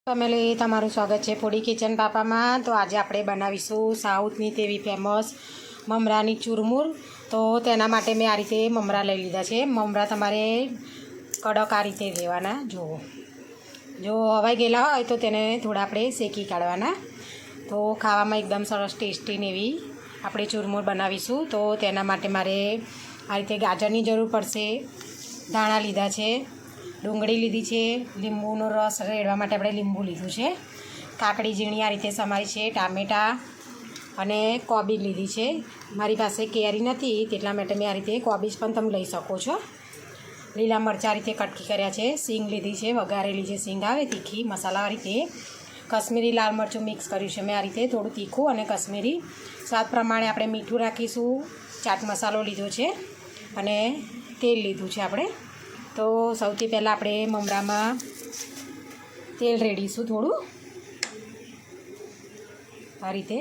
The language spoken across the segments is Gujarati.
ફેમિલી તમારું સ્વાગત છે ફૂડી કિચન પાપામાં। તો આજે આપણે બનાવીશું સાઉથની તેવી ફેમસ મમરાની ચૂરમુર। તો તેના માટે મેં આ રીતે મમરા લઈ લીધા છે। મમરા તમારે કડક આ રીતે લેવાના। જો હવાઈ ગયેલા હોય તો તેને થોડા આપણે શેકી કાઢવાના। તો ખાવામાં એકદમ સરસ ટેસ્ટી ને એવી આપણે ચૂરમુર બનાવીશું। તો તેના માટે મારે આ રીતે ગાજરની જરૂર પડશે, ધાણા લીધા છે, ડુંગળી લીધી છે, લીંબુનો રસ રેડવા માટે આપણે લીંબુ લીધું છે, કાકડી ઝીણી આ રીતે સમારી છે, ટામેટાં અને કોબીજ લીધી છે। મારી પાસે કેરી નથી તેટલા માટે મેં આ રીતે કોબીજ પણ તમે લઈ શકો છો। લીલા મરચાં આ રીતે કટકી કર્યા છે, સીંગ લીધી છે, વઘારેલી જે સીંગ આવે તીખી મસાલાવાળી તે, કશ્મીરી લાલ મરચું મિક્સ કર્યું છે મેં આ રીતે થોડું તીખું અને કશ્મીરી, સ્વાદ પ્રમાણે આપણે મીઠું રાખીશું, ચાટ મસાલો લીધો છે અને તેલ લીધું છે આપણે। તો સૌથી પહેલાં આપણે મમરામાં તેલ રેડીશું થોડું આ રીતે।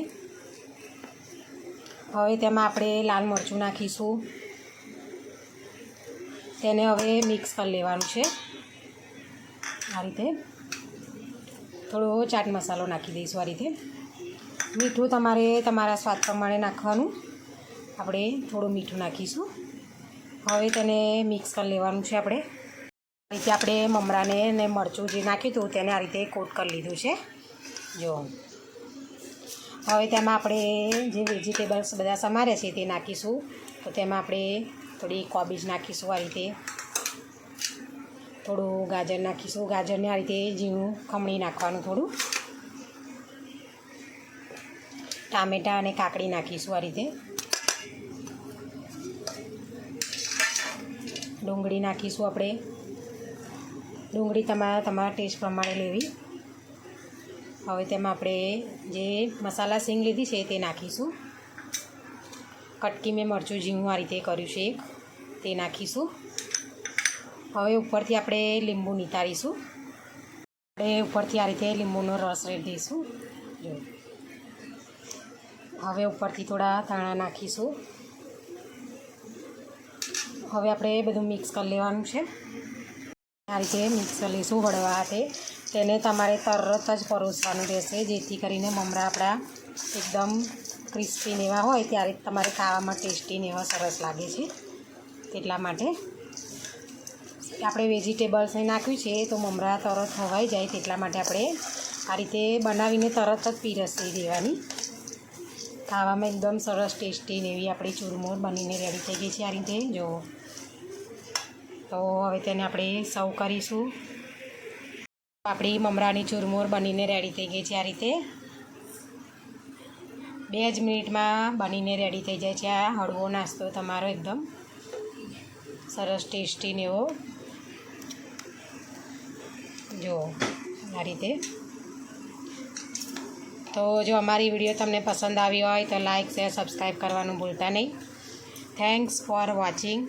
હવે તેમાં આપણે લાલ મરચું નાખીશું, તેને હવે મિક્સ કરી લેવાનું છે આ રીતે। થોડો ચાટ મસાલો નાખી દઈશું આ રીતે। મીઠું તમારે તમારા સ્વાદ પ્રમાણે નાખવાનું, આપણે થોડું મીઠું નાખીશું। હવે તેને મિક્સ કરી લેવાનું છે આપણે આ રીતે। આપણે મમરાને ને મરચું જે નાખ્યું હતું તેને આ રીતે કોટ કરી લીધું છે। જો હવે તેમાં આપણે જે વેજીટેબલ્સ બધા સમાર્યા છે તે નાખીશું। તો તેમાં આપણે થોડી કોબીજ નાખીશું આ રીતે, થોડું ગાજર નાખીશું, ગાજરને આ રીતે ઝીણું ખમણી નાખવાનું, થોડું ટામેટાં અને કાકડી નાખીશું આ રીતે, ડુંગળી નાખીશું આપણે, ડુંગળી તમારા ટેસ્ટ પ્રમાણે લેવી। હવે તેમાં આપણે જે મસાલા સીંગ લીધી છે તે નાખીશું, કટકી મેં મરચું ઝીણું આ રીતે કર્યું છે એક તે નાખીશું। હવે ઉપરથી આપણે લીંબુ નિતારીશું, આપણે ઉપરથી આ રીતે લીંબુનો રસ રેડી દઈશું। જો હવે ઉપરથી થોડા ધાણા નાખીશું। હવે આપણે બધું મિક્સ કરી લેવાનું છે આ રીતે મિક્સ કરી લઈશું હળવા હાથે। તેને તમારે તરત જ પરોસવાનું રહેશે જેથી કરીને મમરા આપણા એકદમ ક્રિસ્પી ને એવા હોય ત્યારે તમારે ખાવામાં ટેસ્ટી ને એવા સરસ લાગે છે। એટલા માટે આપણે વેજીટેબલ્સને નાખ્યું છે તો મમરા તરત ખવાઈ જાય તેટલા માટે આપણે આ રીતે બનાવીને તરત જ પીરસી દેવાની। ખાવામાં એકદમ સરસ ટેસ્ટી ને એવી આપણી ચૂરમુર બનીને રેડી થઈ ગઈ છે આ રીતે। જો તો હવે તેને આપણે સર્વ કરીશું। આપણી મમરાની ચૂરમુર બનીને રેડી થઈ ગઈ છે આ રીતે। 2 જ મિનિટમાં બનીને રેડી થઈ જાય છે આ હળવો નાસ્તો તમારો એકદમ સરસ ટેસ્ટી ને એવો। જો આ રીતે। તો જો અમારી વિડીયો તમને પસંદ આવી હોય તો લાઇક શેર સબસ્ક્રાઈબ કરવાનું ભૂલતા નહીં। Thanks for watching.